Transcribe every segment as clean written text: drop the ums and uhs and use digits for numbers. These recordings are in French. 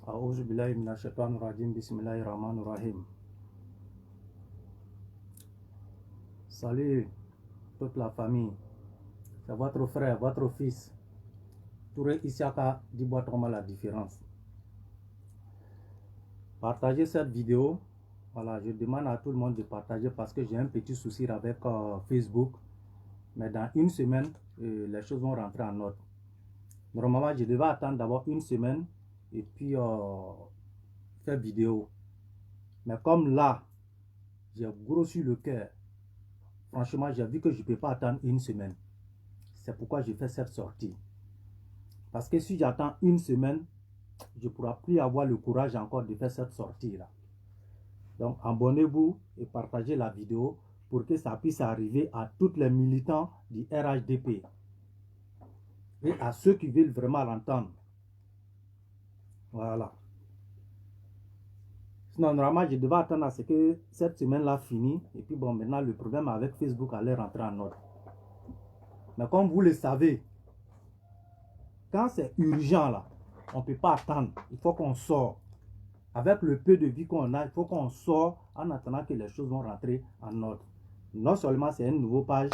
A'udhu billahi minash shaitanir rajim. Bismillahir rahmanir rahim. Salut toute la famille. C'est votre frère, votre fils Touré Isiaka Dibois-Troma la différence. Partagez cette vidéo. Voilà, je demande à tout le monde de partager parce que j'ai un petit souci avec Facebook. Mais dans une semaine, les choses vont rentrer en ordre. Normalement, je devais attendre d'abord une semaine et puis faire vidéo. Mais comme là, j'ai grossi le cœur. Franchement, j'ai vu que je ne peux pas attendre une semaine. C'est pourquoi je fais cette sortie. Parce que si j'attends une semaine, je ne pourrai plus avoir le courage encore de faire cette sortie-là. Donc, abonnez-vous et partagez la vidéo pour que ça puisse arriver à tous les militants du RHDP et à ceux qui veulent vraiment l'entendre. Voilà. Sinon, normalement, je devais attendre à ce que cette semaine-là finisse. Et puis, bon, maintenant, le problème avec Facebook allait rentrer en ordre. Mais comme vous le savez, quand c'est urgent, là, on ne peut pas attendre. Il faut qu'on sorte. Avec le peu de vie qu'on a, il faut qu'on sorte en attendant que les choses vont rentrer en ordre. Non seulement c'est une nouvelle page,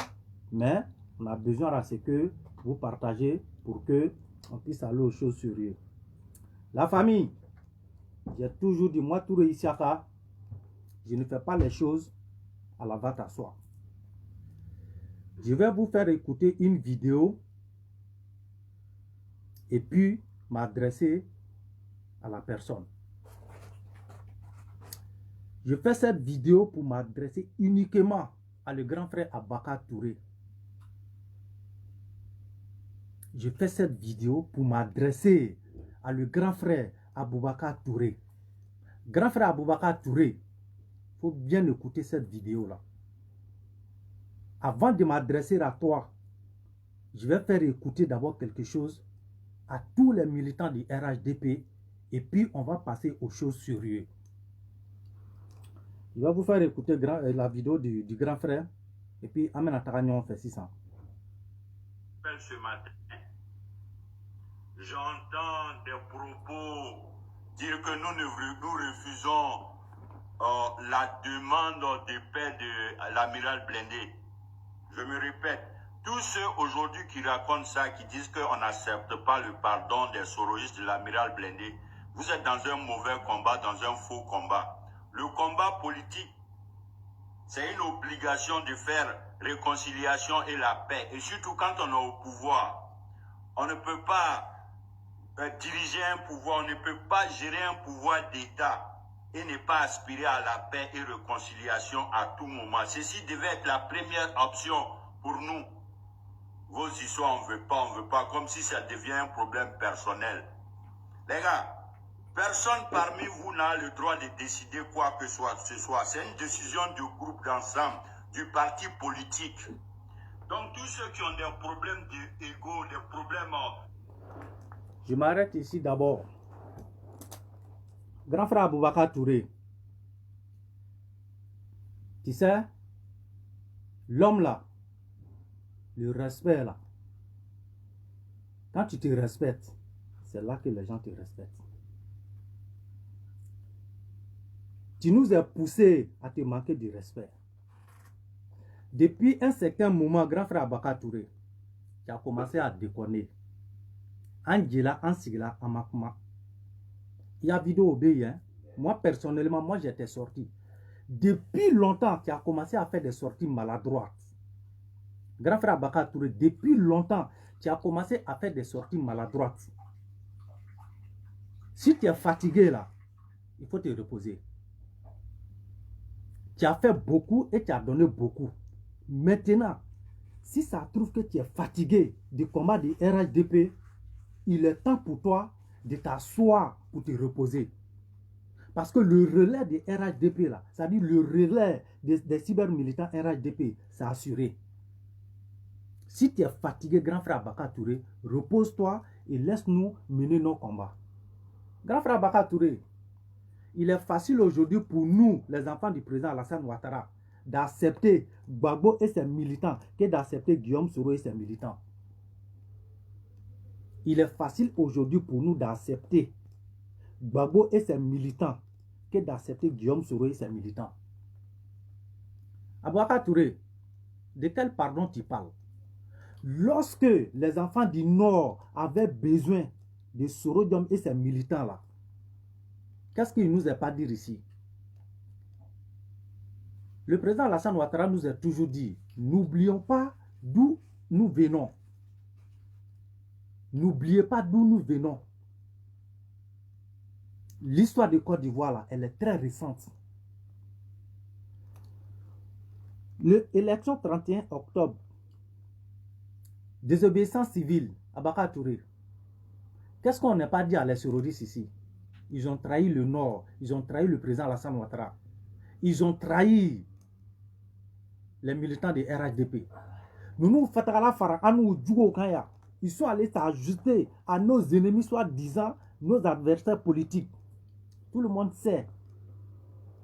mais on a besoin à ce que vous partagez pour que on puisse aller aux choses sérieuses. La famille, j'ai toujours dit, moi, Touré Isiaka, je ne fais pas les choses à la va à soi. Je vais vous faire écouter une vidéo et puis m'adresser à la personne. Je fais cette vidéo pour m'adresser uniquement à le grand frère Abaka Touré. Je fais cette vidéo pour m'adresser à le grand frère Aboubakar Touré. Grand frère Aboubakar Touré, il faut bien écouter cette vidéo-là. Avant de m'adresser à toi, je vais faire écouter d'abord quelque chose à tous les militants du RHDP et puis on va passer aux choses sérieuses. Je vais vous faire écouter la vidéo du grand frère et puis Amen Ataragnon fait 600. Ce matin, j'entends des propos dire que nous refusons la demande de paix de l'amiral Blindé. Je me répète, tous ceux aujourd'hui qui racontent ça, qui disent qu'on n'accepte pas le pardon des sorogistes de l'amiral Blindé, vous êtes dans un mauvais combat, dans un faux combat. Le combat politique, c'est une obligation de faire réconciliation et la paix. Et surtout quand on est au pouvoir, on ne peut pas diriger un pouvoir, on ne peut pas gérer un pouvoir d'État et ne pas aspirer à la paix et réconciliation à tout moment. Ceci devait être la première option pour nous. Vos histoires, on ne veut pas, comme si ça devient un problème personnel. Les gars, Personne parmi vous n'a le droit de décider quoi que ce soit. C'est une décision du groupe d'ensemble, du parti politique. Donc tous ceux qui ont des problèmes d'ego, des problèmes... Je m'arrête ici d'abord. Grand frère Aboubakar Touré, tu sais, l'homme là, le respect là, quand tu te respectes, c'est là que les gens te respectent. Tu nous as poussé à te manquer de respect. Depuis un certain moment, grand frère Aboubakar Touré, tu as commencé à déconner. Angela, Ansigla, Amakuma. Il y a vidéo obéi, hein. Moi, personnellement, moi, j'étais sorti. Depuis longtemps, tu as commencé à faire des sorties maladroites. Grand frère Aboubakar Touré, depuis longtemps, tu as commencé à faire des sorties maladroites. Si tu es fatigué là, il faut te reposer. Tu as fait beaucoup et tu as donné beaucoup. Maintenant, si ça trouve que tu es fatigué du combat du RHDP, il est temps pour toi de t'asseoir pour te reposer. Parce que le relais des RHDP là, c'est-à-dire le relais des cybermilitants RHDP, c'est assuré. Si tu es fatigué, grand frère Aboubakar Touré, repose-toi et laisse-nous mener nos combats. Grand frère Aboubakar Touré, il est facile aujourd'hui pour nous, les enfants du président Alassane Ouattara, d'accepter Gbagbo et ses militants que d'accepter Guillaume Soro et ses militants. Il est facile aujourd'hui pour nous d'accepter Gbagbo et ses militants que d'accepter Guillaume Soro et ses militants. Aboubakar Touré, de quel pardon tu parles? Lorsque les enfants du Nord avaient besoin de Soro Diom et ses militants là, qu'est-ce qu'il ne nous a pas dit ici? Le président Alassane Ouattara nous a toujours dit, n'oublions pas d'où nous venons. N'oubliez pas d'où nous venons. L'histoire de Côte d'Ivoire là, elle est très récente. L'élection 31 octobre, désobéissance civile, Aboubakar Touré. Qu'est-ce qu'on n'a pas dit à les terroristes ici? Ils ont trahi le Nord, ils ont trahi le président Alassane Ouattara. Ils ont trahi les militants de RHDP. Ils sont allés s'ajuster à nos ennemis, soi-disant nos adversaires politiques. Tout le monde sait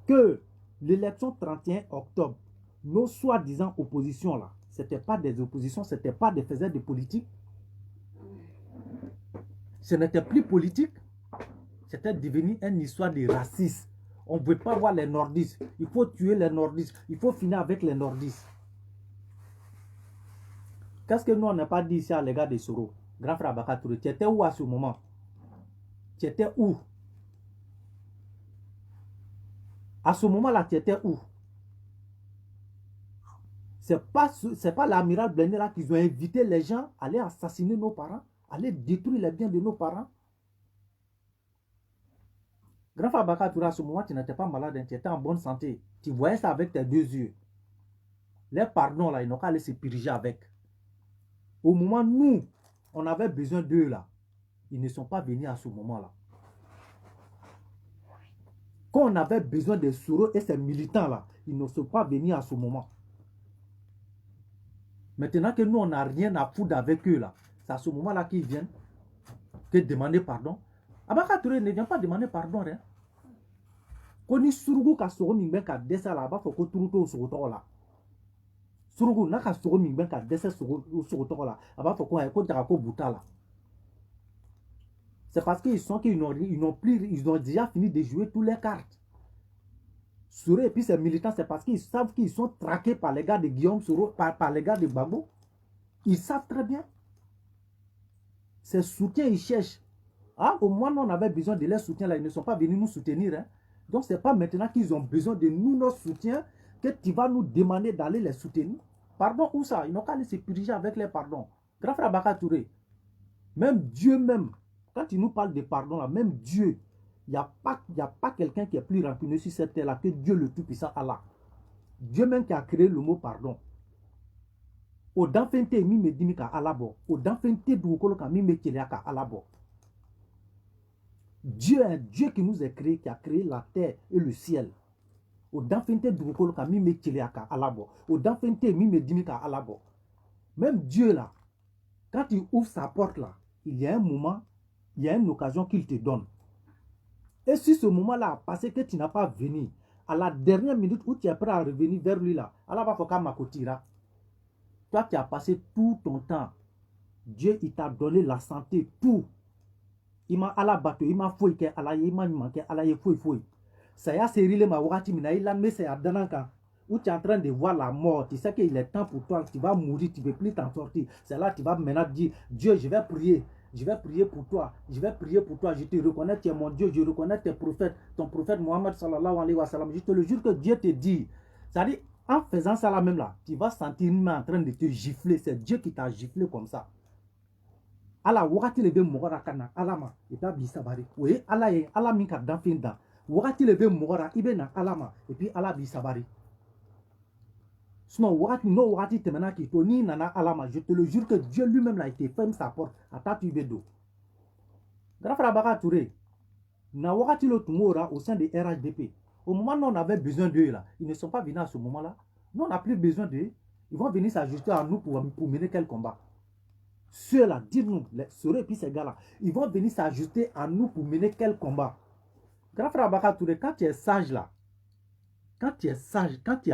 que l'élection 31 octobre, nos soi-disant oppositions là, ce n'était pas des oppositions, ce n'était pas des faiseurs de politique. Ce n'était plus politique. C'était devenu une histoire de racisme. On ne veut pas voir les nordistes. Il faut tuer les nordistes. Il faut finir avec les nordistes. Qu'est-ce que nous, on n'a pas dit ici à l'égard de Soro? Grand frère Aboubakar Touré, tu étais où à ce moment? Tu étais où? À ce moment-là, tu étais où? C'est pas l'amiral Blende là qu'ils ont invité les gens à aller assassiner nos parents, à aller détruire les biens de nos parents. Grand frère Aboubakar Touré, à ce moment, tu n'étais pas malade, tu étais en bonne santé. Tu voyais ça avec tes deux yeux. Les pardons là, ils n'ont qu'à aller se piriger avec. Au moment où nous, on avait besoin d'eux là, ils ne sont pas venus à ce moment-là. Quand on avait besoin de Soro et ses militants là, ils ne sont pas venus à ce moment. Maintenant que nous, on n'a rien à foutre avec eux là, c'est à ce moment-là qu'ils viennent te demander pardon. Aboubakar Touré ne vient pas demander pardon. Hein. Quand il surgou ka Soro mingben ka dessa là, bah faut que tout le Soro là. Surgou n'a ka Soro mingben ka dessa Soro là, bah faut qu'on ko buta là. C'est parce qu'ils ont déjà fini de jouer toutes les cartes. Soro et puis ses militants, c'est parce qu'ils savent qu'ils sont traqués par les gars de Guillaume Soro, par les gars de Gbagbo. Ils savent très bien. Ces soutiens, ils cherchent. Ah, au moins, nous, on avait besoin de leur soutien là. Ils ne sont pas venus nous soutenir. Hein. Donc, ce n'est pas maintenant qu'ils ont besoin de nous, notre soutien, que tu vas nous demander d'aller les soutenir. Pardon, où ça? Ils n'ont qu'à aller se puriger avec les pardons. Grand frère Aboubakar Touré, même Dieu même, quand il nous parle de pardon là, même Dieu, il n'y a pas quelqu'un qui est plus rancunier sur cette terre là que Dieu le Tout-Puissant Allah. Dieu même qui a créé le mot pardon. Au d'enfinte mi me dimi ka alabo, au d'enfinte du kolo ka mi me tele ka alabo. Dieu est un Dieu qui nous a créé, qui a créé la terre et le ciel. Au danfente dugukolo ka mi me tele aka alabo. Au danfente mi me dimi ka alabo. Même Dieu là, quand il ouvre sa porte là, il y a un moment, il y a une occasion qu'il te donne. Et si ce moment-là a passé que tu n'as pas venu, à la dernière minute où tu es prêt à revenir vers lui là, Allah va faire makotira. Toi qui as passé tout ton temps, Dieu il t'a donné la santé, tout. Il m'a ala battu, il m'a fouillé, il m'a manqué, il fouillé. Ça y a sérilé ma wakati mina, il a mis ça dans quand où tu es en train de voir la mort, tu sais qu'il est temps pour toi, tu vas mourir, tu ne peux plus t'en sortir. C'est là que tu vas maintenant dire, Dieu, je vais prier pour toi, je vais prier pour toi, je te reconnais, tu es mon Dieu, je reconnais tes prophètes, ton prophète Mohammed sallallahu alayhi wa sallam. Je te le jure que Dieu te dit, c'est-à-dire, en faisant ça là même là, tu vas sentir une main en train de te gifler, c'est Dieu qui t'a giflé comme ça. Allah, wakati lebe mugara kana, alama, et puis bisabari. Oui, Allah minka danfinda. Wakati lebe mugara, ibena alama, et puis Allah bisabari. Sinon, wakati temena ki toni nana alama, je te le jure que Dieu lui-même là, il te ferme sa porte, à ta tubedo. Grafra Baka Touré, na wakati lo tumora au sein de RHDP. Au moment où on avait besoin d'eux là, ils ne sont pas venus à ce moment-là. Nous, on n'a plus besoin d'eux. Ils vont venir s'ajuster à nous pour mener quel combat. Ceux-là, dites-nous, les Soro et puis ces gars-là, ils vont venir s'ajuster à nous pour mener quel combat. Grand frère Abaka Touré, quand tu es sage là, quand tu es sage, quand il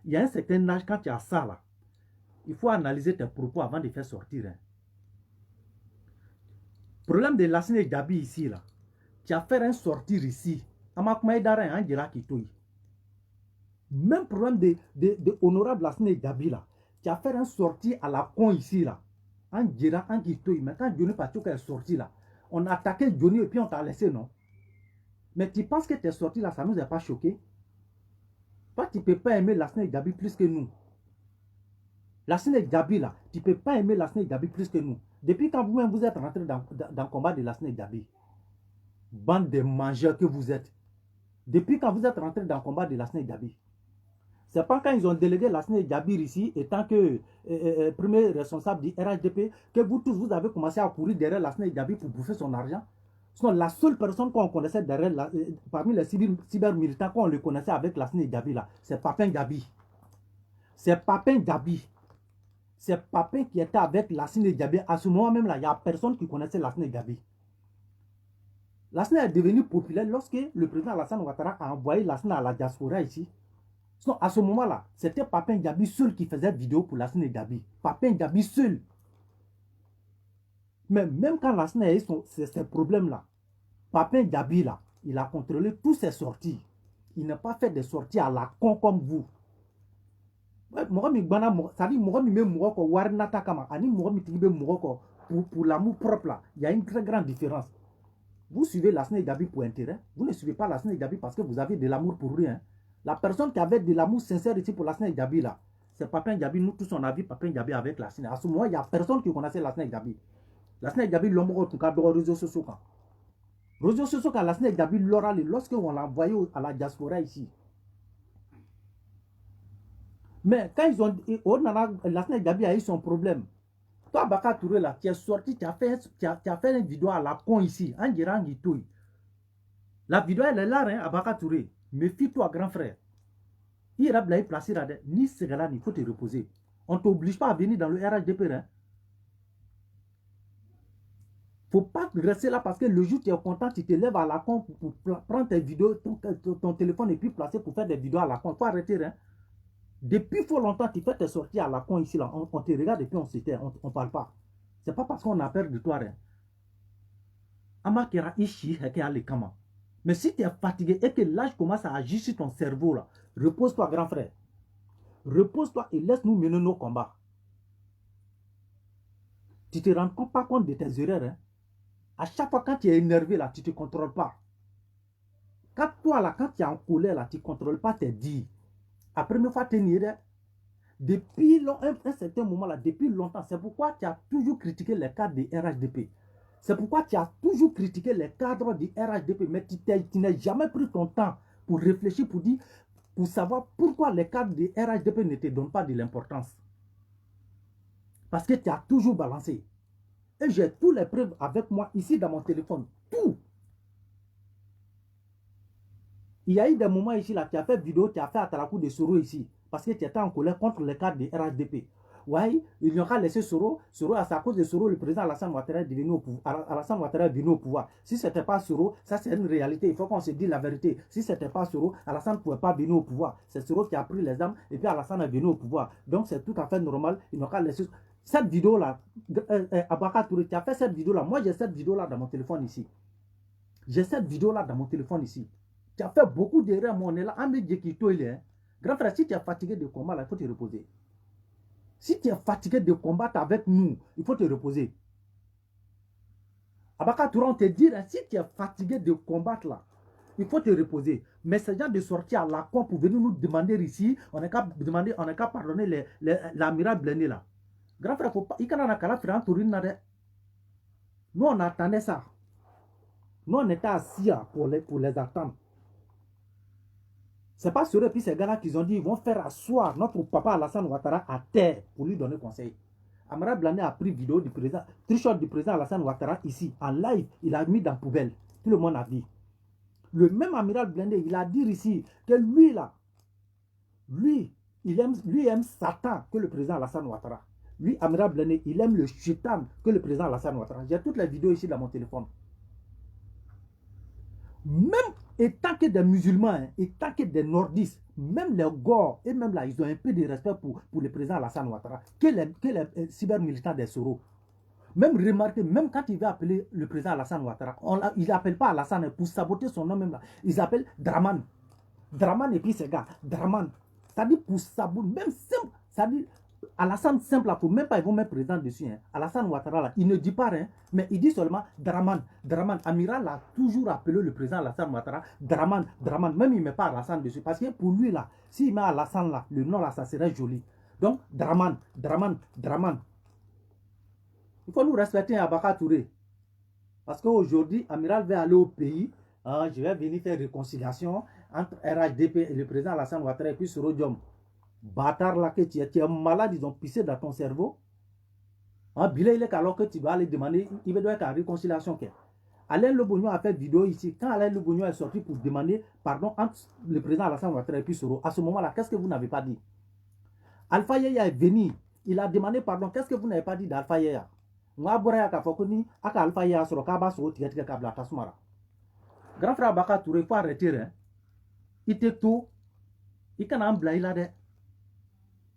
y a un certain âge, quand tu as ça là, il faut analyser tes propos avant de faire sortir. Hein. Problème de Lassine Dabi ici là, tu as fait un sortir ici. Même problème de honorable Lassine Dabi là, tu as fait un sortir à la con ici là. En Djira, en Kitoy, mais quand Johnny Pacho est sorti là, on a attaqué Johnny et puis on t'a laissé, non? Mais tu penses que tu es sorti là, ça ne nous a pas choqué? Toi, tu ne peux pas aimer Lassine Gabi plus que nous. Lassine Gabi là, tu ne peux pas aimer Lassine Gabi plus que nous. Depuis quand vous-même vous êtes rentré dans le combat de Lassine Gabi, bande de mangeurs que vous êtes. Depuis quand vous êtes rentré dans le combat de Lassine Gabi, c'est pas quand ils ont délégué Lassine Jabir ici, étant que premier responsable du RHDP, que vous tous vous avez commencé à courir derrière Lassine Jabir pour bouffer son argent. Sinon, la seule personne qu'on connaissait derrière, parmi les cyber-militants qu'on le connaissait avec Lassine Jabir là, c'est Papin Gabi. C'est Papin Gabi. C'est Papin qui était avec Lassine Jabir. À ce moment même là, il n'y a personne qui connaissait Lassine Jabir. Lassine est devenu populaire lorsque le président Alassane Ouattara a envoyé Lassine à la diaspora ici. Donc, à ce moment-là, c'était Papin Gabi seul qui faisait vidéo pour Lassine Gabi. Papin Gabi seul. Mais même quand Lassine a eu ces problèmes-là, Papin Gabi, là, il a contrôlé toutes ses sorties. Il n'a pas fait des sorties à la con comme vous. Pour l'amour propre, là, il y a une très grande différence. Vous suivez Lassine Gabi pour intérêt. Vous ne suivez pas Lassine Gabi parce que vous avez de l'amour pour lui. Hein. La personne qui avait de l'amour sincère ici pour Lassine Gabi, là, c'est Papin Gabi. Nous tous on a vu Papin Gabi avec Lassine. À ce moment, il n'y a personne qui connaissait Lassine Gabi. Lassine Gabi, l'homme qui a des réseaux sociaux. Réseaux sociaux, quand Lassine Gabi l'aura, lorsqu'on l'a envoyé à la diaspora ici. Mais quand ils ont dit, Lassine Gabi a eu son problème. Toi, Baka Touré, là, tu es sorti, tu as fait une vidéo à la con ici, en Djiran Gitoui. La vidéo, elle est là, hein, à Baka Touré. Méfie-toi, grand frère. Il y a placé là, ni ce gars-là, il faut te reposer. On ne t'oblige pas à venir dans le RHDP. Hein. Faut pas rester là parce que le jour où tu es content, tu te lèves à la con pour prendre tes vidéos, ton téléphone et puis placer pour faire des vidéos à la con. Il faut arrêter. Hein. Depuis fort longtemps, tu fais tes sorties à la con ici. Là. On te regarde et puis on se tait, on ne parle pas. C'est pas parce qu'on a peur de toi. Hein. Amakera ishi heke alekama. Mais si tu es fatigué et que l'âge commence à agir sur ton cerveau, là, repose-toi, grand frère. Repose-toi et laisse-nous mener nos combats. Tu ne te rends pas compte de tes erreurs. Hein? À chaque fois quand tu es énervé, là, tu ne te contrôles pas. Quand toi, là, quand tu es en colère, là, tu ne contrôles pas tes dires. La première fois, tu es nieré. Depuis un certain moment, là, depuis longtemps, c'est pourquoi tu as toujours critiqué les cadres de RHDP. C'est pourquoi tu as toujours critiqué les cadres du RHDP, mais tu n'as jamais pris ton temps pour réfléchir, pour savoir pourquoi les cadres du RHDP ne te donnent pas de l'importance. Parce que tu as toujours balancé. Et j'ai tous les preuves avec moi ici dans mon téléphone. Tout. Il y a eu des moments ici, là, tu as fait vidéo, tu as fait Atalakou de Soro ici, parce que tu étais en colère contre le cadre de RHDP. Oui, il n'y aura laissé Soro. Soro, à cause de Soro, le président Alassane Ouattara est devenu au pouvoir. Alassane Ouattara est venu au pouvoir. Si ce n'était pas Soro, ça c'est une réalité. Il faut qu'on se dise la vérité. Si ce n'était pas Soro, Alassane ne pouvait pas venir au pouvoir. C'est Soro qui a pris les armes et puis Alassane est venu au pouvoir. Donc c'est tout à fait normal. Il n'y aura laissé. Cette vidéo-là, Abaka Touré, tu as fait cette vidéo-là. Moi, j'ai cette vidéo-là dans mon téléphone ici. J'ai cette vidéo-là dans mon téléphone ici. Tu as fait beaucoup d'erreurs, mon est là. Grand frère, si tu es fatigué de combat, là, il faut te reposer. Si tu es fatigué de combattre avec nous, il faut te reposer. Abaka Touré, on te dit, si tu es fatigué de combattre là, il faut te reposer. Mais ces gens de sortir à la con pour venir nous demander ici, on n'a qu'à pardonner l'amiral Blendé là. Grand frère, faut pas, il y a un frère Tourine. Nous, on attendait ça. Nous, on était assis pour les attendre. C'est pas sur eux, puis ces gars-là qui ont dit ils vont faire asseoir notre papa Alassane Ouattara à terre pour lui donner conseil. Amiral Blendé a pris vidéo du président, trichot du président Alassane Ouattara ici, en live, il a mis dans la poubelle. Tout le monde a vu. Le même Amiral Blendé, il a dit ici que lui là, lui aime Satan que le président Alassane Ouattara. Lui, Amiral Blendé, il aime le chétan que le président Alassane Ouattara. J'ai toutes les vidéos ici dans mon téléphone. Même étant que des musulmans, étant que des nordistes, même les Gors, et même là, ils ont un peu de respect pour le président Alassane Ouattara, que les cyber-militants des Soro. Même remarquez, même quand il veut appeler le président Alassane Ouattara, il n'appelle pas Alassane pour saboter son nom même là. Ils appellent Draman. Draman et puis ces gars, Draman. Ça dit pour saboter, même simple, ça dit Alassane simple, il ne faut même pas, ils vont mettre président dessus. Hein. Alassane Ouattara, là, il ne dit pas rien, mais il dit seulement Draman. Draman. Amiral a toujours appelé le président Alassane Ouattara Draman. Draman. Même il ne met pas Alassane dessus. Parce que pour lui, là, s'il met Alassane là, le nom là, ça serait joli. Donc, Draman, Draman, Draman. Il faut nous respecter Abaka Touré. Parce qu'aujourd'hui, Amiral va aller au pays. Je vais venir faire réconciliation entre RHDP et le président Alassane Ouattara et puis Sorodium. Bâtard là que tu es malade, ils ont pissé dans ton cerveau. Bilé, il est alors que tu vas aller demander, il va être en réconciliation. Alain Lobogno a fait vidéo ici. Quand Alain Lobogno est sorti pour demander pardon entre le président Alassane Ouattara et puis Soro, à ce moment-là, qu'est-ce que vous n'avez pas dit? Alpha Yaya est venu, il a demandé pardon. Qu'est-ce que vous n'avez pas dit d'Alpha Yaya? Grand frère Abaka Touré, il faut arrêter. Hein? Il te tout. Il can en blayer là.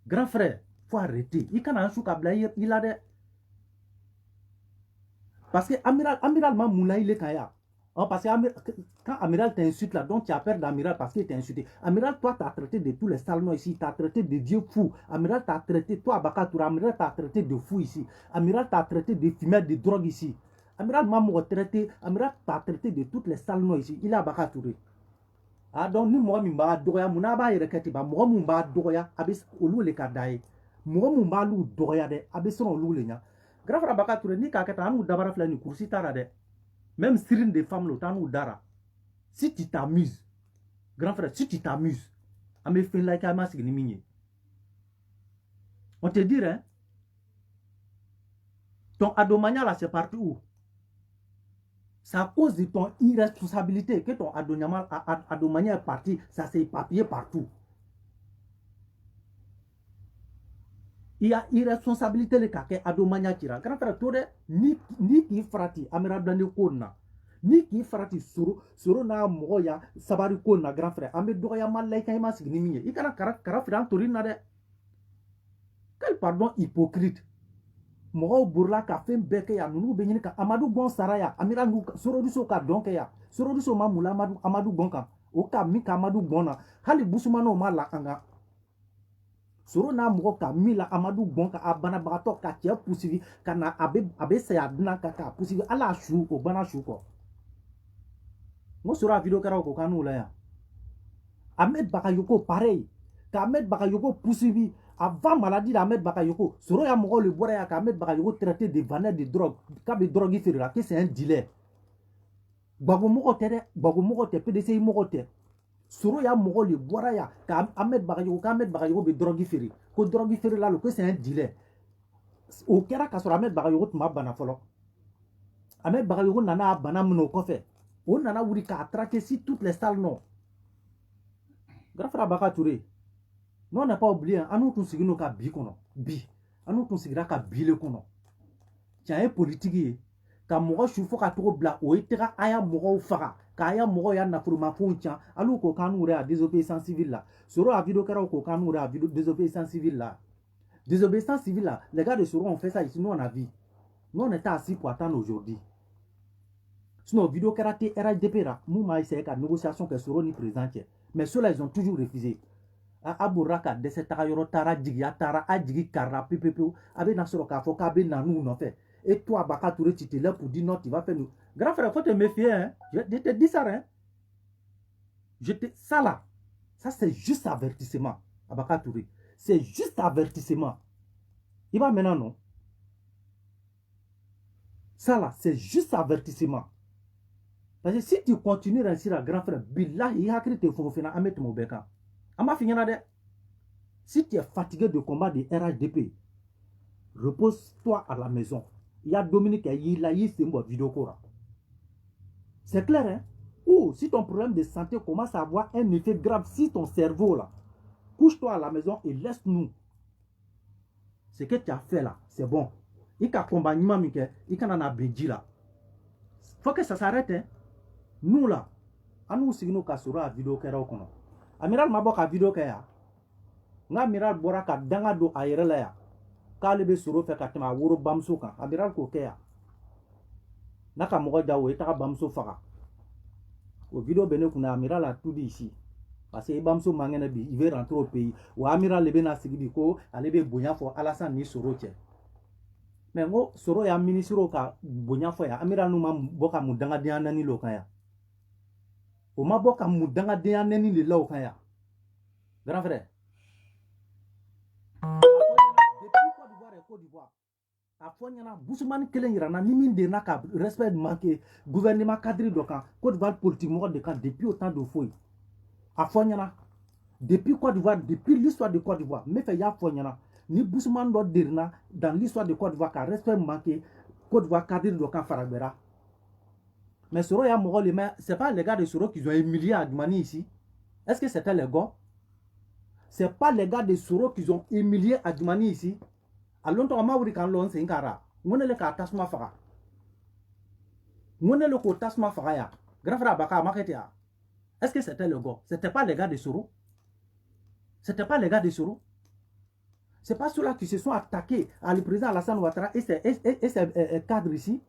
Grand frère, il faut arrêter. Il can en chouka blayer là. Parce que Amiral Mamoula, il est kaya. Parce que quand Amiral t'insulte là, donc tu as peur d'Amiral parce qu'il t'a insulté. Amiral, toi, tu as traité de tous les salons ici, tu as traité de dieux fous. Amiral, tu as traité, toi, Abaka Touré, Amiral, tu as traité de fous ici. Amiral, tu as traité de fumeurs, de drogue ici. Amiral Mamou traité, Amiral, tu as traité de toutes les salons ici. Il est Abaka Touré. Ah, donc, nous, moi, m'a doya, mon aba et reketiba, moi, mon ba doya, abis, ou le kadaye. Moi, mon ba lou doya de, abis, on lou le nya. Grand frère Abaka Touré, ni kaketa, nous d'abord faire une course, de. Même sirine des femmes, le temps ou dara. Si tu t'amuses, grand frère, si tu t'amuses, à me faire like à ma signi. On te dit, hein, ton adomania là, c'est partout où? C'est à cause de ton irresponsabilité que ton adomania est parti, ça s'est éparpillé partout. Il y a irresponsabilité le kake adomania tira. Grand frère Touré, ni qui frati, Amiral Blendé Kona. Ni qui frati soro na moya sabari Kona, grand frère. Ame doya malaika ima signimi. Il kana karafran Tourine de. Quel pardon hypocrite. Moro burla ka fem beke ya nunu benyini ka Amadou Gon Saraya. Amiral soro du so ka donke ya. Soro du so ma mula Amadou Gon ka. O ka mi ka Amadou Gona. Hali busumano ma la anga. Soro na moko ka mila Amadou Gon ka abana bagato ka tia pusivi kana abe saya dina ka pusivi ala shu ko bana shu ko. Mo sura video kara ko kanu la ya. Ahmed Bakayoko pareil. Ka Ahmed Bakayoko pusivi avant maladie d'Ahmed Bakayoko. Soro ya moko le bora ya ka Ahmed Bakayoko traité de vendeur de drogue. Ka be drogue fait là que c'est un dealer. Bago moko te PDC moko te. Soro ya mogo le boira ya ka Ahmed Bakayoko be drogue feri ko drogue feri là que c'est un dealer au kera ka soro Ahmed Bakayoko tuma bana folo Ahmed Bakayoko nana bana mno ko fe o nana wuri ka traquer si toutes les salles non Grand frère Abaka Touré, nous on n'a pas oublié, à nous tous nous ka bi kono, bi, à nous tous ka bi le kono. Tiens, un politique, ka mogo chufo ka togo bla o itera aya mogo faga, ka aya mogo ya nafuruma fon tiens, alu ko kanu re a désobéissance civile là. Soro a vidéo kera ko kanu re a désobéissance civile là. Désobéissance civile là, les gars de Soro ont fait ça ici, nous on a vu. Nous on était assis pour attendre aujourd'hui. Sinon, vidéo karaté RHDP là, nous m'a essayé la négociation que Soro ni présente. Mais ceux-là, ils ont toujours refusé. Aburaka, de cette tara djigi, tara adjigi, kara, pipepe, abe nasoro kafo, kabe nanou, non fait. Et toi, Baka Touré, tu es là pour dire non, tu vas faire nous. Grand frère, il faut te méfier, hein. Je te dis ça, hein. Ça là, ça c'est juste avertissement, Baka Touré. C'est juste avertissement. Il va maintenant, non. Ça là, c'est juste avertissement. Parce que si tu continues ainsi, là, grand frère, billah, il y a créé tes fonds, à mettre mon bécan. Ama fini de. Si tu es fatigué de combat de RHDP, repose-toi à la maison. Il y a Dominique qui a eu une vidéo. C'est clair, hein? Ou si ton problème de santé commence à avoir un effet grave, si ton cerveau là, couche-toi à la maison et laisse-nous. Ce que tu as fait là, c'est bon. Il y a un combat, il y a un bédi là. Faut que ça s'arrête, hein? Nous là, à nous, si nous cassons la vidéo qui est là. Amiral Maboka vidéo kaya. Nga Amiral Boraka danga do ayerela ya. Kale be soro fe katima woro bamso kan. Amiral ko kaya. Naka mogo jawo etaka bamso faka. O vidéo bene kuna Amiral a tout dit ici. Parce que bamso mangene bi, il veut rentrer au pays. Ou Amiral lebe na sigidi ko alebe bonya fo Alassane ni soro che. Mais ngo soro ya ministro ka bonya fo ya Amiral numa boka mudanga diana ni lokaya. O ma bɔ ka mudanga den neni le la o kan ya. Grand frère. Depuis Côte d'Ivoire, a fɔ ɲɛna Boussoumane kelen yirana ni min de n'a ka respect manqué gouvernement cadre dɔ kan Côte d'Ivoire politique mɔgɔ de kan depuis autant de fois. A fɔ ɲɛna depuis Côte d'Ivoire, depuis l'histoire de Côte d'Ivoire, me fɛ y'a fɔ ɲɛna ni Boussoumane dɔ derina dans l'histoire de Côte d'Ivoire ka respect manqué Côte d'Ivoire cadre dɔ kan faragbera. Mais Soro ya Mogol, c'est pas les gars de Soro qui ont humilié Adjumani ici. Est-ce que c'était les gars? C'est pas les gars de Soro qui ont humilié Adjumani ici. À longtemps, on m'a dit qu'on l'a fait un cara. On est le cas Tasma Fara. On est le cas Tasma Fara. Grand frère Baka Maketia. Est-ce que c'était le gars? C'était pas les gars de Soro? C'était pas les gars de Soro? C'est pas ceux-là qui se sont attaqués à le président Alassane Ouattara et ses cadres ici?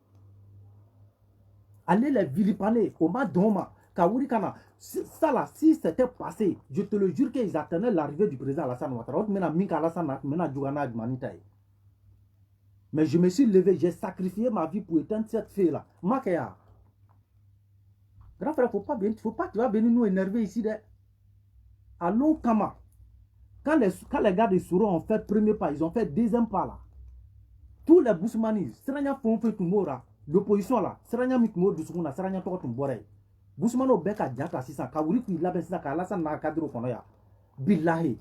Allez les vilipender au Madoma, Kaouri Kana. Ça là, si c'était passé, je te le jure qu'ils attendaient l'arrivée du président Alassane Ouattara. Mais je me suis levé, j'ai sacrifié ma vie pour éteindre cette fille-là. Makaya. Grand frère, faut pas, tu vas venir nous énerver ici. Allons, Kama. Quand les gars de Soro ont fait premier pas, ils ont fait deuxième pas là. Tous les Boussoumani, Serania font fait tout mora. L'opposition là, Serania Mikmo du Souna, Serania Tokotumbore. Boussoumano Beka Diata Sisa, Kaouri qui l'a baissé à Alassane Nakadro Konoya. Billahi.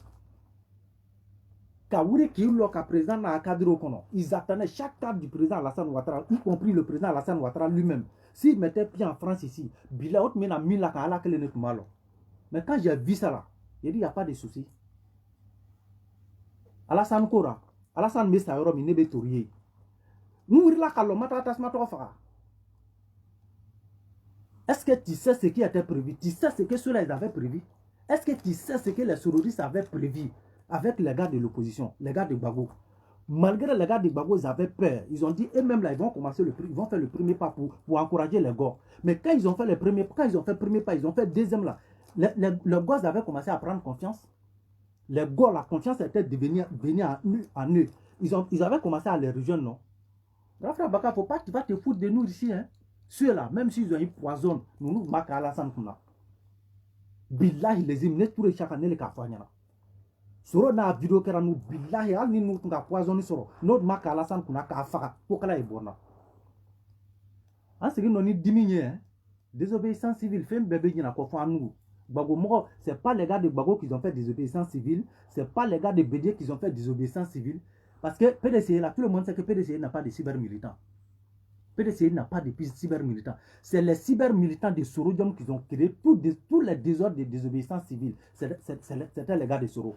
Kaouri qui est président Nakadro Kono. Ils attendaient chaque cadre du président Alassane Ouattara, y compris le président Alassane Ouattara lui-même. S'il mettait pied en France ici, Billahi, mena mila kala kele net malo. Mais quand j'ai vu ça là, j'ai dit il n'y a pas de souci. Alassane Kora, Alassane Messa Yoro, Minebe Tourier. Est-ce que tu sais ce qui était prévu? Tu sais ce que ceux-là avaient prévu? Est-ce que tu sais ce que les sororistes avaient prévu avec les gars de l'opposition, les gars de Gbagbo? Malgré les gars de Gbagbo, ils avaient peur. Ils ont dit eux-mêmes là, ils vont faire le premier pas pour encourager les gars. Mais quand ils ont fait le premier pas, ils ont fait le deuxième là. Les gars avaient commencé à prendre confiance. Les gars, la confiance était venue en eux. Ils avaient commencé à les rejoindre, non? Frère Baka, faut pas que tu vas te foutre de nous ici, hein. Ceux-là, même s'ils ont eu poison, nous marquons à la santé. Billahi, les imnes, tous les chaque année, les cafouaniens. Soro na vidéo qui nous billahi, al ni nous t'as poisonné soro. Notre marque à la santé, qu'on a cafara, pour qu'elle ait bonne. En ce qui nous dit diminuer, hein. Désobéissance civile, fait un bébé qui n'a pas fait nous. Bago, c'est pas les gars de Bago qui ont fait désobéissance civile, c'est pas les gars de Bédier qui ont fait désobéissance civile. Parce que PDC, là, tout le monde sait que PDC n'a pas de cyber militants. PDCI n'a pas de cyber-militants. C'est les cyber-militants de Sorodium qui ont créé tous les désordres de désobéissance civile. C'était les gars de Soro.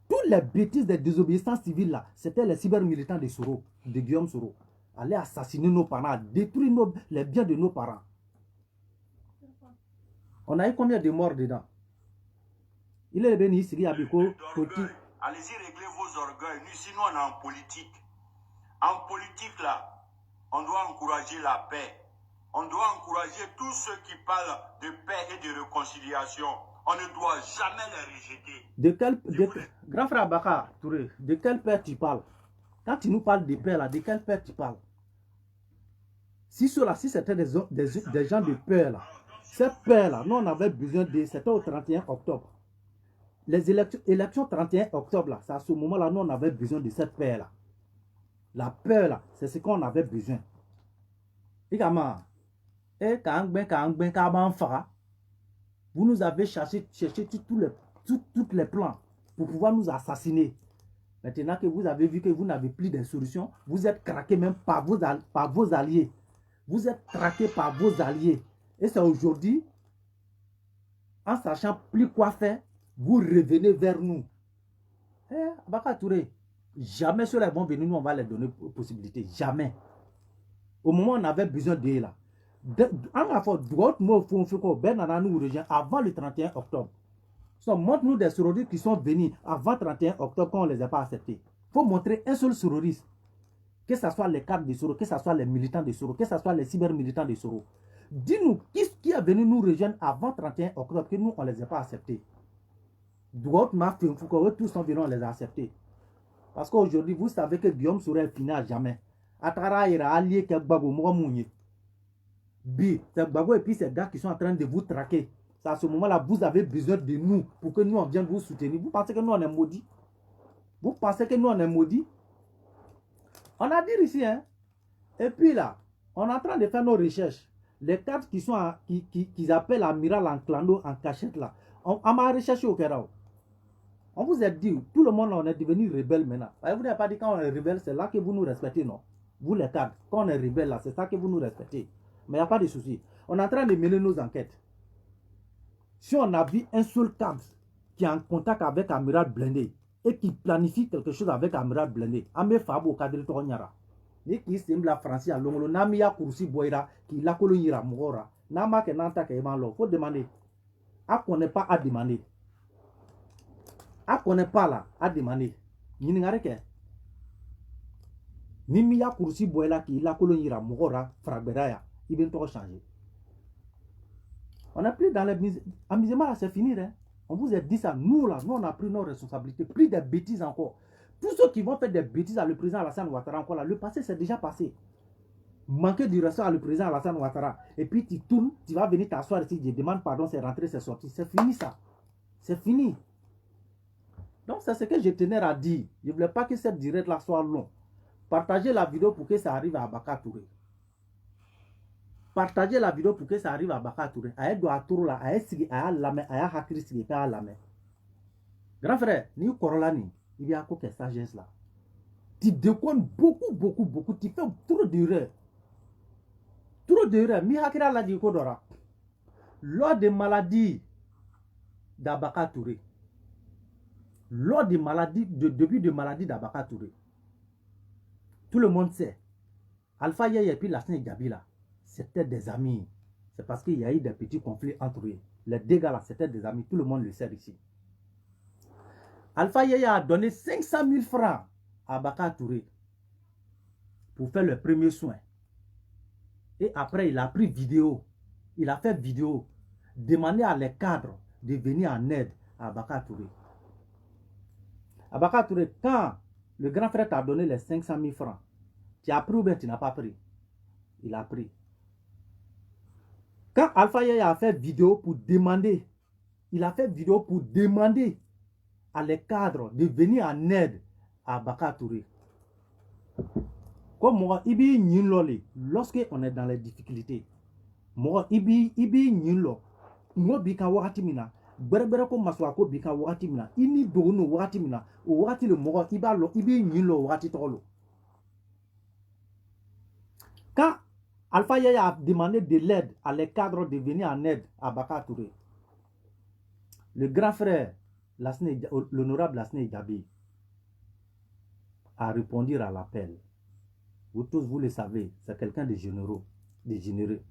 Toutes les bêtises de désobéissance civile là, c'était les cyber-militants de Soro, de Guillaume Soro. Aller assassiner nos parents, détruire les biens de nos parents. On a eu combien de morts dedans? Il est venu ici, Abiko, Koti. Allez-y, réglez vos orgueils. Nous, sinon, on est en politique. En politique, là, on doit encourager la paix. On doit encourager tous ceux qui parlent de paix et de réconciliation. On ne doit jamais les rejeter. Grand frère Baka Touré, de quelle paix tu parles? Quand tu nous parles de paix, là, de quelle paix tu parles? Si c'était des gens de paix, là, cette paix, là, nous, on avait besoin de... C'était au 31 octobre. Les élections 31 octobre, là, c'est à ce moment-là, nous, on avait besoin de cette paix, là. La paix, là, c'est ce qu'on avait besoin. Également, vous nous avez cherché tous les plans pour pouvoir nous assassiner. Maintenant que vous avez vu que vous n'avez plus de solutions, vous êtes craqué même par vos alliés. Vous êtes traqué par vos alliés. Et c'est aujourd'hui, en sachant plus quoi faire, vous revenez vers nous. Baka Touré, jamais ceux-là vont venir, nous on va les donner possibilité. Jamais. Au moment où on avait besoin d'eux là. Avant le 31 octobre. Montre-nous des terroristes qui sont venus avant le 31 octobre quand on ne les a pas acceptés. Il faut montrer un seul terroriste. Que ce soit les cadres de Soro, que ce soit les militants de Soro, que ce soit les cyber-militants de Soro. Dis-nous, qui est venu nous rejoindre avant le 31 octobre que nous, on ne les a pas acceptés. Tous sont venus, on les a acceptés. Parce qu'aujourd'hui, vous savez que Guillaume Soro est fini à jamais. Atara ira allié que Gbagbo Moumouye. Bi, c'est Gbagbo et puis ces gars qui sont en train de vous traquer. C'est à ce moment-là, vous avez besoin de nous pour que nous, on vienne vous soutenir. Vous pensez que nous, on est maudits? Vous pensez que nous, on est maudits? On a dit ici, hein. Et puis là, on est en train de faire nos recherches. Les cartes qui sont qu'ils appellent amiral en clando, en cachette là. On m'a recherché au Kerao. On vous a dit, tout le monde, on est devenu rebelle maintenant. Vous n'avez pas dit quand on est rebelle, c'est là que vous nous respectez, non? Vous les cadres, quand on est rebelle là, c'est ça que vous nous respectez. Mais il n'y a pas de souci. On est en train de mener nos enquêtes. Si on a vu un seul cadre qui est en contact avec Amiral Blindé et qui planifie quelque chose avec Amiral Blindé, Amé Fabo cadre Tonyara. Ni qui semble la France à Longolo, Namia Kursi Boira, qui la colonira Mora, Nama Kenanta Kemalo, faut demander. A qu'on n'est pas à demander. A qu'on n'est pas là à demander. Ningareke. Nimia Kursi Boira, qui la colonira Mora, Fragberaya, il vient tout changer. On n'a plus dans les amusement là, c'est fini. Hein? On vous a dit ça. Nous là, nous on a pris nos responsabilités. Plus de bêtises encore. Tous ceux qui vont faire des bêtises à le président Alassane Ouattara encore là, le passé c'est déjà passé. Manquer du respect à le président Alassane Ouattara. Et puis tu tournes, tu vas venir t'asseoir ici, je demande pardon, c'est rentré, c'est sorti. C'est fini ça. C'est fini. Donc c'est ce que je tenais à dire. Je ne voulais pas que cette direct là soit long. Partagez la vidéo pour que ça arrive à Baka Touré. Partagez la vidéo pour que ça arrive à Baka Touré. Aïe doit tour là, aïe sigi, aïe lame, aïe hakri sigi, aïe lame. Grand frère, ni Corolani, il y a quoi que sagesse là. Tu déconnes beaucoup. Tu fais trop d'erreurs. Trop d'erreurs. Mi hakira la di kodora. Lors des maladies d'Abaka Touré. Lors des maladies, de début de maladie d'Abaka Touré. Tout le monde sait. Alpha Yaya et puis la Sainte Gabila. C'était des amis. C'est parce qu'il y a eu des petits conflits entre eux. Les dégâts là, c'était des amis. Tout le monde le sait ici. Alpha Yaya a donné 500 000 francs à Baka Touré pour faire le premier soin. Et après, il a pris vidéo. Il a fait vidéo. Demander à les cadres de venir en aide à Baka Touré. À Baka Touré, quand le grand frère t'a donné les 500 000 francs, tu as pris ou bien tu n'as pas pris? Il a pris. Quand Alpha Yaya a fait vidéo pour demander, il a fait vidéo pour demander à les cadres de venir en aide à Baka Touré. Comme moi, Ibi Niloli, lorsque on est dans les difficultés, moi, Ibi Nilo, moi, Bika Watimina, Bereberako Maswako Bika Watimina, Ini Dono Watimina, ou Wati le Moro, Ibalo, Ibi Nilo Watitolo. Quand Alpha Yaya a demandé de l'aide à les cadres de venir en aide à Bakar Touré, le grand frère, l'honorable Lassné Gabi, a répondu à l'appel. Vous tous, vous le savez, c'est quelqu'un de généreux, Il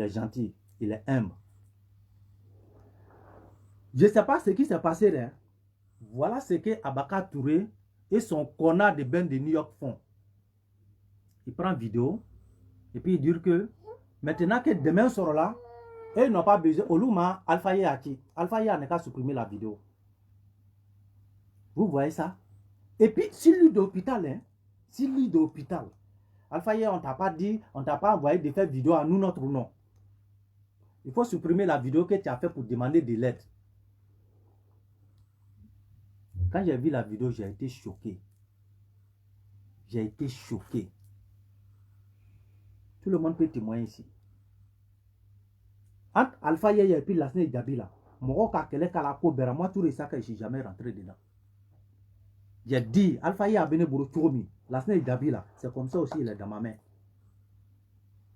est gentil, il est humble. Je ne sais pas ce qui s'est passé là. Voilà ce que Abakar Touré et son connard de Ben de New York font. Il prend vidéo et puis il dit que maintenant que demain sera là, et ils n'ont pas besoin. Oluma, Alpha Yaya n'a qu'à supprimer la vidéo. Vous voyez ça? Et puis, si lui d'hôpital, Alpha Yaya, on t'a pas dit, on t'a pas envoyé de faire vidéo à nous, notre nom. Il faut supprimer la vidéo que tu as fait pour demander de l'aide. Quand j'ai vu la vidéo, j'ai été choqué. J'ai été choqué. Tout le monde peut témoigner ici. Entre Alpha Yaya et puis Lassné Gabi là, moi tout ça que je suis jamais rentré dedans. J'ai dit, Alpha Yaya a béni pour Tourmi, Lassné Gabi là, c'est comme ça aussi il est dans ma main.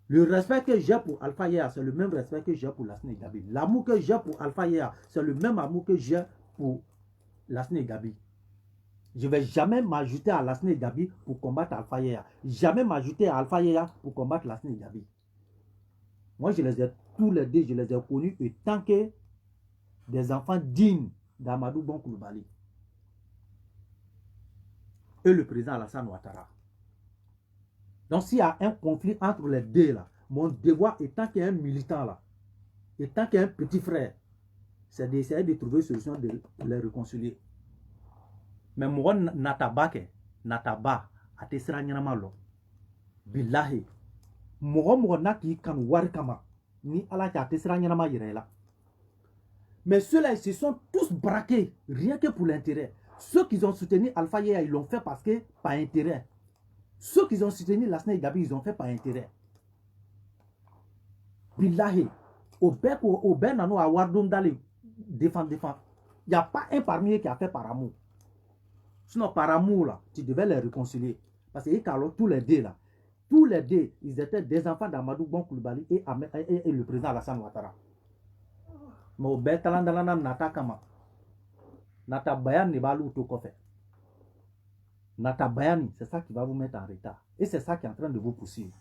Le respect que j'ai pour Alpha Yaya, c'est le même respect que j'ai pour Lassné Gabi. L'amour que j'ai pour Alpha Yaya, c'est le même amour que j'ai pour Lassné Gabi. Je ne vais jamais m'ajouter à Lassné Gabi pour combattre Alpha Yaya. Jamais m'ajouter à Alpha Yaya pour combattre Lassné Gabi. Moi, je les ai tous les deux, je les ai connus et tant que des enfants dignes d'Amadou Bon Coulibaly et le président Alassane Ouattara. Donc, s'il y a un conflit entre les deux, là, mon devoir étant qu'un militant, là, étant qu'un petit frère, c'est d'essayer de trouver une solution de les réconcilier. Mais moi, nataba, a te sera nyama lo. Billahi. Moi, naki kan warikama. Ni ala ta te sera nyama yirela. Mais ceux-là, ils se sont tous braqués, rien que pour l'intérêt. Ceux qui ont soutenu Alpha Yaya, ils l'ont fait parce que, par intérêt. Ceux qui ont soutenu Lassné Gabi, ils ont fait par intérêt. Billahi. Au Ben Nano à Wardoum d'aller défendre. Il n'y a pas un parmi eux qui a fait par amour. Sinon, par amour, là, tu devais les réconcilier. Parce que tous les deux, là, ils étaient des enfants d'Amadou Bon Coulibaly et le président Alassane Ouattara. Mais au Betalandalana Nata Kama, Nata Bayani ne va l'outo kofe. Nata Bayani, c'est ça qui va vous mettre en retard. Et c'est ça qui est en train de vous poursuivre.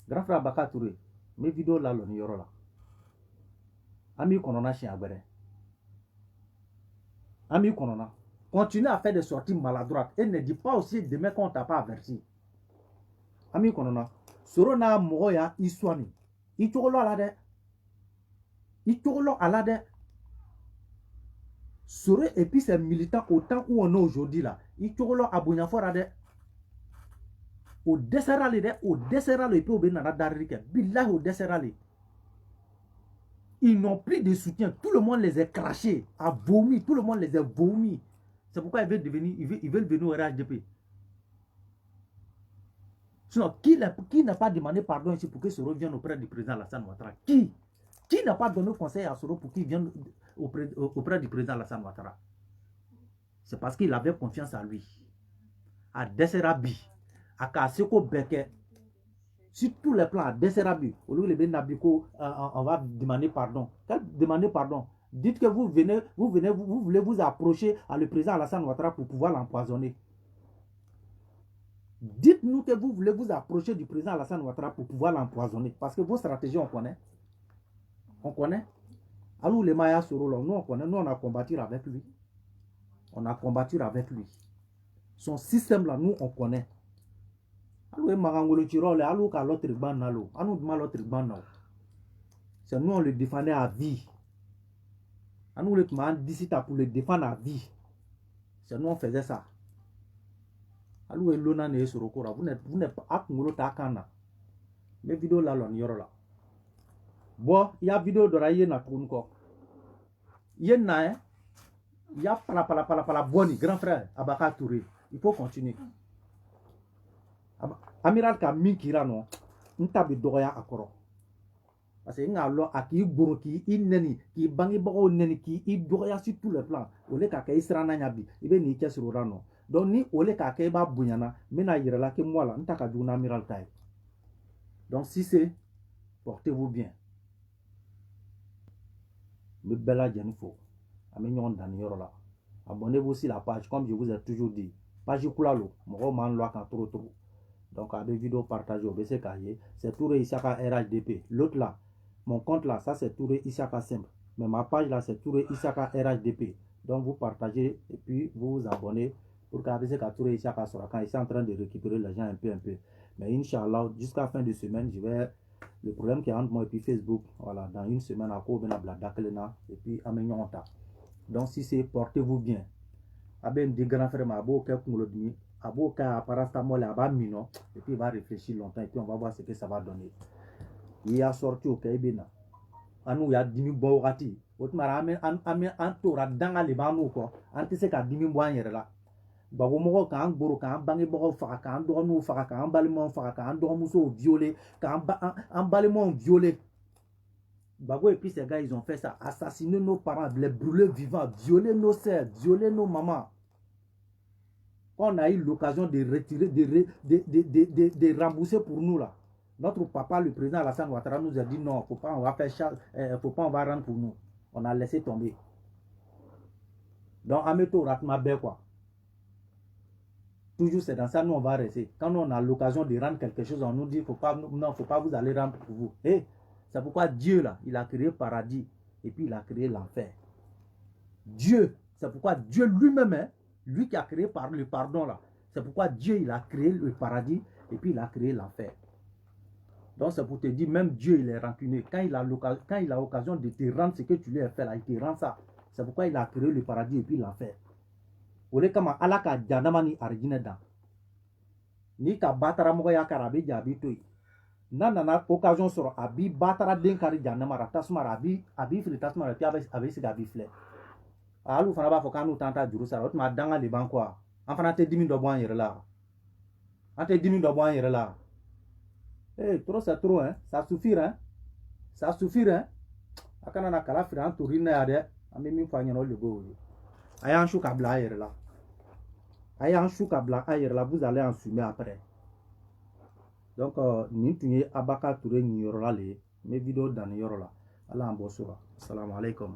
Grand frère Bakar Touré, mes vidéos là, le Nioro là. Ami Konona chien abere. Ami Konona, continue à faire des sorties maladroites et ne dis pas aussi demain qu'on t'a pas averti. Ami Konona, Sorona Moya Iswani, Itolo Alade, Itolo Alade. Sore et puis ces militants autant où on est aujourd'hui là, Itolo Abunyaforade, au desserrali et puis au Benana Darike, Billah au desserrali. Ils n'ont plus de soutien. Tout le monde les a crachés, a vomi. Tout le monde les a vomi. C'est pourquoi ils veulent venir au RHDP. Sinon, qui n'a pas demandé pardon ici pour que Soro vienne auprès du président Alassane Ouattara? Qui n'a pas donné conseil à Soro pour qu'il vienne auprès du président Alassane Ouattara? C'est parce qu'il avait confiance en lui. À Desserabi, à Kasseko Beke. Sur tous les plans, à Desserabi, au lieu de Nabiko, on va demander pardon. Demander pardon. Dites que vous voulez vous approcher à le président Alassane Ouattara pour pouvoir l'empoisonner. Dites-nous que vous voulez vous approcher du président Alassane Ouattara pour pouvoir l'empoisonner. Parce que vos stratégies, on connaît. On connaît. Alors les Mayas Soro, nous on connaît. Nous on a combattu avec lui. On a combattu avec lui. Son système là, nous on connaît. C'est nous on le défendait à vie. Nous le d'ici pour le défendre à vie. C'est nous on faisait ça. Vous n'êtes pas à mes vidéos là, là. Bon, il y a vidéo de Raye na Kounko. Il y a pala boni, grand frère Abakar Touré. Il faut continuer. Amiral ka minkira no ntabi doya akoro parce que ngalo aki buru ki ineni ki bangi bago neni ki doya sur tous les plans ole ka isra na nyabi ibe ni kesro rano Donc ni ole ka ke ba bunyana mena yirela ke moi là ntaka du amiral taille. Donc si c'est portez-vous bien. Me bella jenifo. Aminyon dan yoro là. Abonnez-vous aussi la page comme je vous ai toujours dit. Page kulalo, mo man lo kan trop. Donc avec vidéo partagée au BC Carrier, c'est Touré Isaka RHDP. L'autre là, mon compte là, ça c'est Touré Isaka simple. Mais ma page là, c'est Touré Isaka RHDP. Donc vous partagez et puis vous vous abonnez pour qu'ABC Touré Isaka sera quand il est en train de récupérer les gens un peu. Mais Inch'Allah, jusqu'à fin de semaine, je vais. Le problème qui est entre moi et puis Facebook, voilà, dans une semaine à quoi et puis Amenyonta. Donc si c'est portez-vous bien. Aben des grands frères Mabo Kakumolodmi, Abo Ka Parastamol Aba Mino, et puis il va réfléchir longtemps et puis on va voir ce que ça va donner. Il a sorti au Kaibena. Anou ya dimi bawati. Otmara ame antora danga libanu ko. Antise ka dimi boanyere la. Bago mo ka ngboro ka bangi bogo faka ka ndo no faka ka balimo faka ka ndo muso violé ka balimo violé. Bago et puis ces gars ils ont fait ça, assassiner nos parents, les brûler vivants, violer nos sœurs, violer nos mamans. On a eu l'occasion de retirer, de rembourser pour nous là. Notre papa, le président Alassane Ouattara, nous a dit non, faut pas, on va faire faut pas, on va rendre pour nous. On a laissé tomber. Donc, Ameto Ratmabe quoi. Toujours c'est dans ça, nous on va rester. Quand on a l'occasion de rendre quelque chose, on nous dit, faut pas, non, faut pas vous aller rendre pour vous. Hey, c'est pourquoi Dieu là, il a créé le paradis et puis il a créé l'enfer. Dieu, c'est pourquoi Dieu lui-même, hein, lui qui a créé par le pardon là, c'est pourquoi Dieu il a créé le paradis et puis il a créé l'enfer. Donc c'est pour te dire, même Dieu il est rancunier. Quand il a l'occasion de te rendre ce que tu lui as fait là, il te rend ça. C'est pourquoi il a créé le paradis et puis l'enfer. Ole kama alaka janamani arjine dan. Ni ka batara mogo ya karabe jabi toy. Nana occasion soro abi batara den kari janamara tasmara abi fili tasmara pi abi siga abi fle. Alu fana ba fo kanu tanta juru sara otma danga le ban quoi. En fana te 10 000 do bon yere la. Ante 10 000 do bon yere la. Eh, trop c'est trop hein, ça suffit hein. Ça suffit hein. Akana na kala fira tourine ya de, ami mi fa nyano le go. Ayan chou kabla yere la. Ayan chou kabla yere la, vous allez en fumer après. Donc ni tunye abaka touré ni yoro la le, mes vidéos dans yoro la. Allah en bossura. Assalamu alaikum.